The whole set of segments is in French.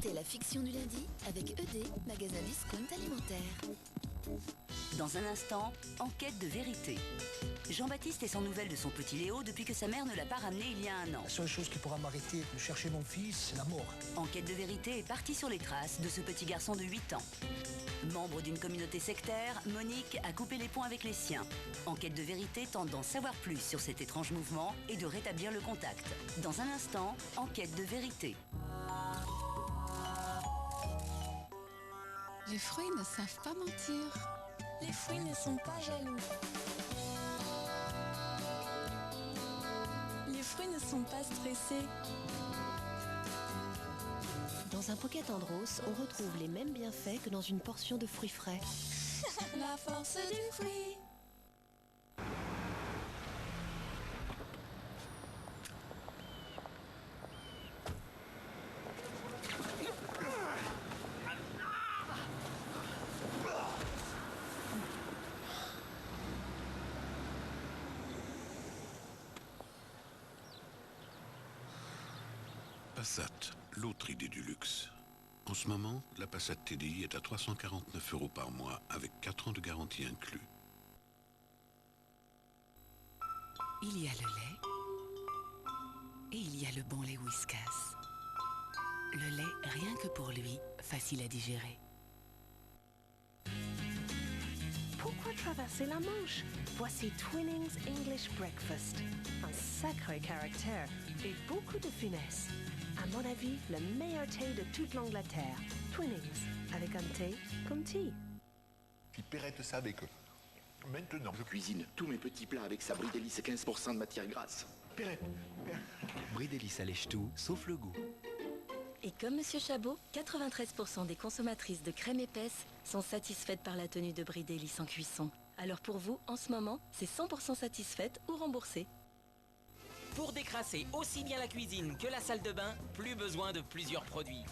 C'est la fiction du lundi avec ED, magasin discount alimentaire. Dans un instant, enquête de vérité. Jean-Baptiste est sans nouvelles de son petit Léo depuis que sa mère ne l'a pas ramené il y a un an. La seule chose qui pourra m'arrêter de chercher mon fils, c'est la mort. Enquête de vérité est partie sur les traces de ce petit garçon de 8 ans. Membre d'une communauté sectaire, Monique a coupé les ponts avec les siens. Enquête de vérité tente d'en savoir plus sur cet étrange mouvement et de rétablir le contact. Dans un instant, enquête de vérité. Les fruits ne savent pas mentir. Les fruits ne sont pas jaloux. Les fruits ne sont pas stressés. Dans un Pocket Andros, on retrouve les mêmes bienfaits que dans une portion de fruits frais. La force du fruit. Passat, l'autre idée du luxe. En ce moment, la Passat TDI est à 349 € par mois avec 4 ans de garantie inclus. Il y a le lait et il y a le bon lait Whiskas. Le lait, rien que pour lui, facile à digérer. Pourquoi traverser la Manche? Voici Twinings English Breakfast. Un sacré caractère et beaucoup de finesse. À mon avis, le meilleur thé de toute l'Angleterre. Twinings, avec un thé comme thé. Puis Perrette savait que maintenant je cuisine tous mes petits plats avec sa Brie Délice et 15% de matière grasse. Perrette. Brie Délice allège tout, sauf le goût. Et comme Monsieur Chabot, 93% des consommatrices de crème épaisse sont satisfaites par la tenue de Brie Délice en cuisson. Alors pour vous, en ce moment, c'est 100% satisfaite ou remboursée. Pour décrasser aussi bien la cuisine que la salle de bain, plus besoin de plusieurs produits.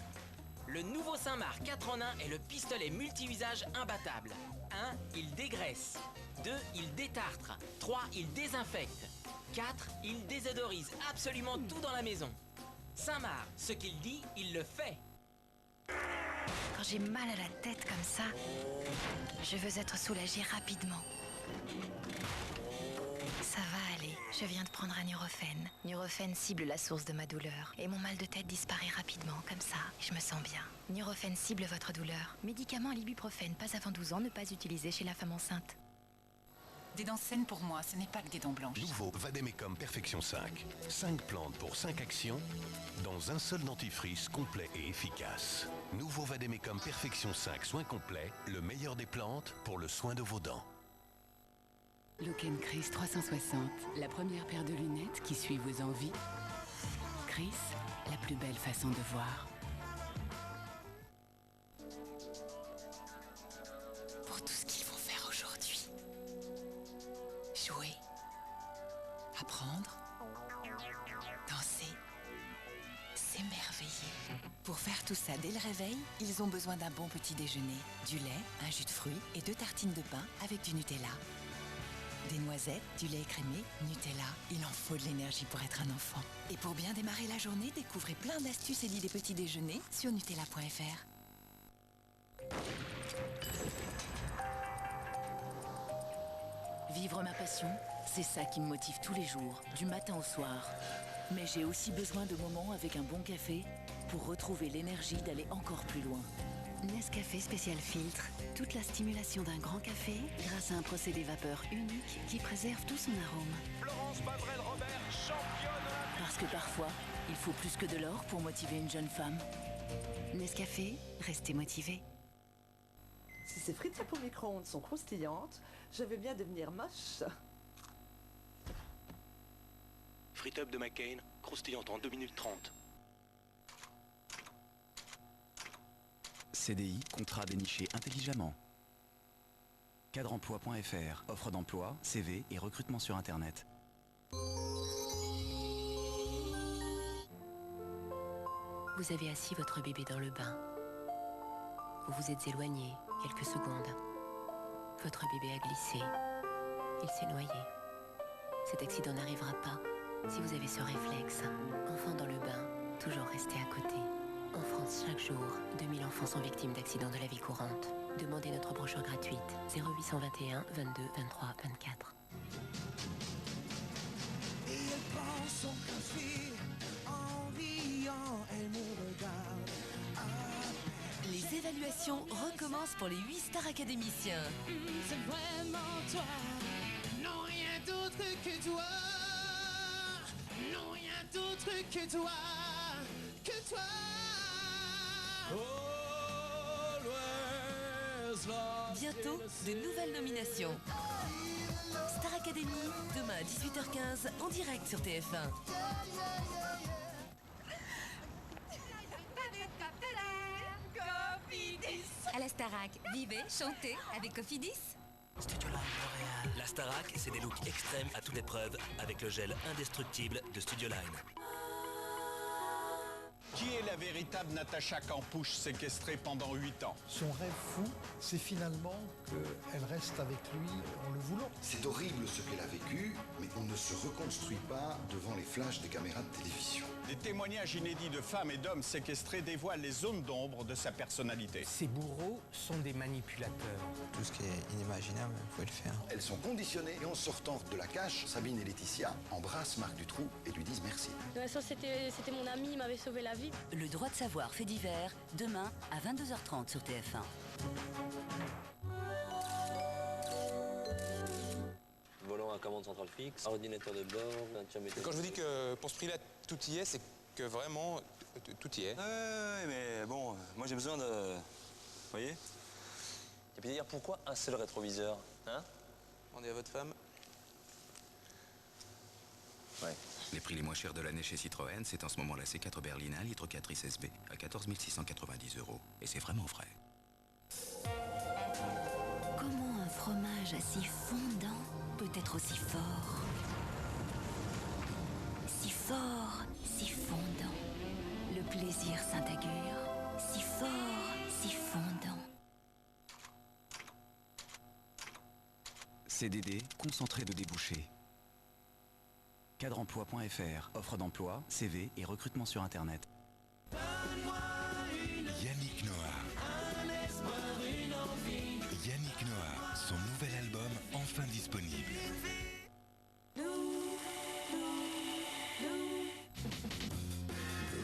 Le nouveau Saint-Marc 4 en 1 est le pistolet multi-usage imbattable. 1. Il dégraisse. 2. Il détartre. 3. Il désinfecte. 4. Il désodorise absolument tout dans la maison. Saint-Marc, ce qu'il dit, il le fait. Quand j'ai mal à la tête comme ça, je veux être soulagée rapidement. Ça va aller, je viens de prendre un Nurofen. Nurofen cible la source de ma douleur et mon mal de tête disparaît rapidement, comme ça, je me sens bien. Nurofen cible votre douleur. Médicament à l'ibuprofène, pas avant 12 ans, ne pas utiliser chez la femme enceinte. Des dents saines pour moi, ce n'est pas que des dents blanches. Nouveau Vademecum Perfection 5. 5 plantes pour 5 actions dans un seul dentifrice complet et efficace. Nouveau Vademecum Perfection 5 soin complet, le meilleur des plantes pour le soin de vos dents. Look & Chris 360, la première paire de lunettes qui suit vos envies. Chris, la plus belle façon de voir. Pour tout ce qu'il faut faire aujourd'hui. Jouer. Apprendre. Danser. S'émerveiller. Pour faire tout ça dès le réveil, ils ont besoin d'un bon petit déjeuner. Du lait, un jus de fruits et 2 tartines de pain avec du Nutella. Des noisettes, du lait écrémé, Nutella. Il en faut de l'énergie pour être un enfant. Et pour bien démarrer la journée, découvrez plein d'astuces et d'idées petits déjeuners sur Nutella.fr. Vivre ma passion, c'est ça qui me motive tous les jours, du matin au soir. Mais j'ai aussi besoin de moments avec un bon café pour retrouver l'énergie d'aller encore plus loin. Nescafé spécial filtre, toute la stimulation d'un grand café grâce à un procédé vapeur unique qui préserve tout son arôme. Florence Bavrel-Robert, championne olympique. Parce que parfois, il faut plus que de l'or pour motiver une jeune femme. Nescafé, restez motivé. Si ces frites au micro-ondes sont croustillantes, je vais bien devenir moche. Frites up de McCain, croustillante en 2 minutes 30. CDI, contrat déniché intelligemment. Cadreemploi.fr, offre d'emploi, CV et recrutement sur Internet. Vous avez assis votre bébé dans le bain. Vous vous êtes éloigné quelques secondes. Votre bébé a glissé. Il s'est noyé. Cet accident n'arrivera pas si vous avez ce réflexe. Enfant dans le bain, toujours rester à côté. En France, chaque jour, 2000 enfants sont victimes d'accidents de la vie courante. Demandez notre brochure gratuite 0821 22 23 24. Et elle prend son café en riant, elle me regarde. Les évaluations recommencent pour les 8 stars académiciens. C'est vraiment toi, non rien d'autre que toi, non rien d'autre que toi, que toi. Bientôt, de nouvelles nominations. Star Academy, demain à 18h15, en direct sur TF1. À la Starac, vivez, chantez avec Cofidis. La Starac, c'est des looks extrêmes à toute épreuve avec le gel indestructible de Studio Line. Qui est la véritable Natacha Campouche séquestrée pendant 8 ans? Son rêve fou, c'est finalement qu'elle reste avec lui en le voulant. C'est horrible ce qu'elle a vécu, mais on ne se reconstruit pas devant les flashs des caméras de télévision. Des témoignages inédits de femmes et d'hommes séquestrés dévoilent les zones d'ombre de sa personnalité. Ces bourreaux sont des manipulateurs. Tout ce qui est inimaginable, il faut le faire. Elles sont conditionnées et en sortant de la cache, Sabine et Laetitia embrassent Marc Dutroux et lui disent merci. C'était mon ami, il m'avait sauvé la vie. Le droit de savoir fait divers, demain à 22h30 sur TF1. Volant à commande centrale fixe, ordinateur de bord, intermédiaire. Quand je vous dis que pour ce prix-là, tout y est, c'est que vraiment, tout y est. Ouais, mais bon, moi j'ai besoin de... Vous voyez? Et puis d'ailleurs, pourquoi un seul rétroviseur, hein? Demandez à votre femme. Ouais. Les prix les moins chers de l'année chez Citroën, c'est en ce moment la C4 Berlina, litre 4 SB, à 14 690 €. Et c'est vraiment vrai. Comment un fromage si fondant peut être aussi fort? Si fort, si fondant. Le plaisir s'intègre. Si fort, si fondant. CDD, concentré de débouchés. Cadreemploi.fr, offre d'emploi, CV et recrutement sur Internet. Yannick Noah. Yannick Noah, son nouvel album enfin disponible.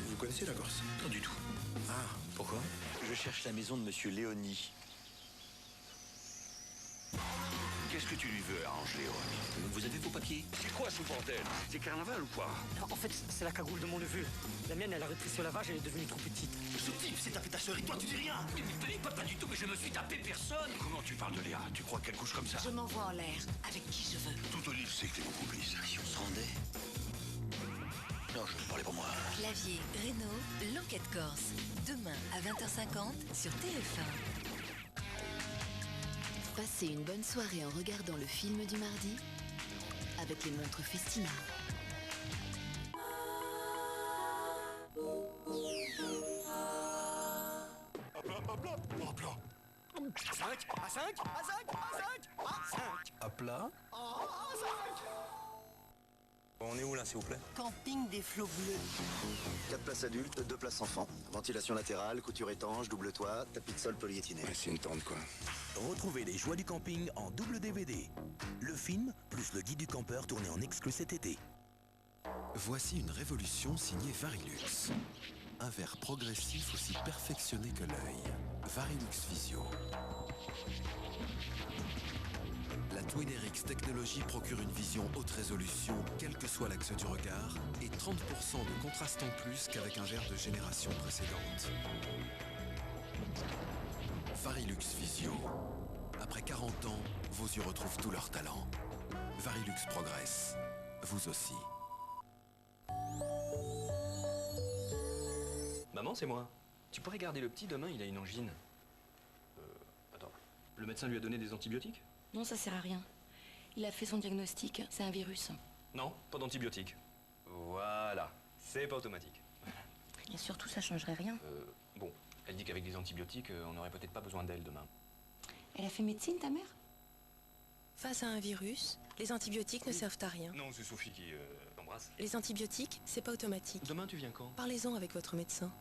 Vous connaissez la Corse? Pas du tout. Ah, pourquoi? Je cherche la maison de Monsieur Léoni. Qu'est-ce que tu lui veux arranger, Léonie? Vous avez vos papiers? C'est quoi ce bordel? C'est carnaval ou quoi? En fait, c'est la cagoule de mon neveu. La mienne, elle a rétréci au lavage, elle est devenue trop petite. Ce type s'est tapé ta sœur et toi tu dis rien. Mais pas du tout, mais je me suis tapé personne. Comment tu parles de Léa? Tu crois qu'elle couche comme ça? Je m'envoie en l'air, avec qui je veux. Tout Olive sait que t'es mon complice. Si on se rendait... Non, je vais parler pour moi. Clavier, Renault, l'enquête corse. Demain à 20h50 sur TF1. Passez une bonne soirée en regardant le film du mardi avec les montres Festina. Hop là. À 5, à 5, à 5, à 5, à 5. À plat. À 5. On est où là, s'il vous plaît? Camping des Flots Bleus. 4 places adultes, 2 places enfants. Ventilation latérale, couture étanche, double toit, tapis de sol polyéthiné. Ouais, c'est une tente quoi. Retrouvez les joies du camping en double DVD. Le film, plus le guide du campeur tourné en exclu cet été. Voici une révolution signée Varilux. Un verre progressif aussi perfectionné que l'œil. Varilux Visio. La TwinRx technologie procure une vision haute résolution, quel que soit l'axe du regard, et 30% de contraste en plus qu'avec un verre de génération précédente. Varilux Visio. Après 40 ans, vos yeux retrouvent tout leur talent. Varilux progresse. Vous aussi. Maman, c'est moi. Tu pourrais garder le petit, demain il a une angine. Attends. Le médecin lui a donné des antibiotiques? Non, ça sert à rien. Il a fait son diagnostic, c'est un virus. Non, pas d'antibiotiques. Voilà, c'est pas automatique. Et surtout, ça changerait rien. Bon, elle dit qu'avec des antibiotiques, on n'aurait peut-être pas besoin d'elle demain. Elle a fait médecine, ta mère? Face à un virus, les antibiotiques ne servent à rien. Non, c'est Sophie qui t'embrasse. Les antibiotiques, c'est pas automatique. Demain, tu viens quand? Parlez-en avec votre médecin.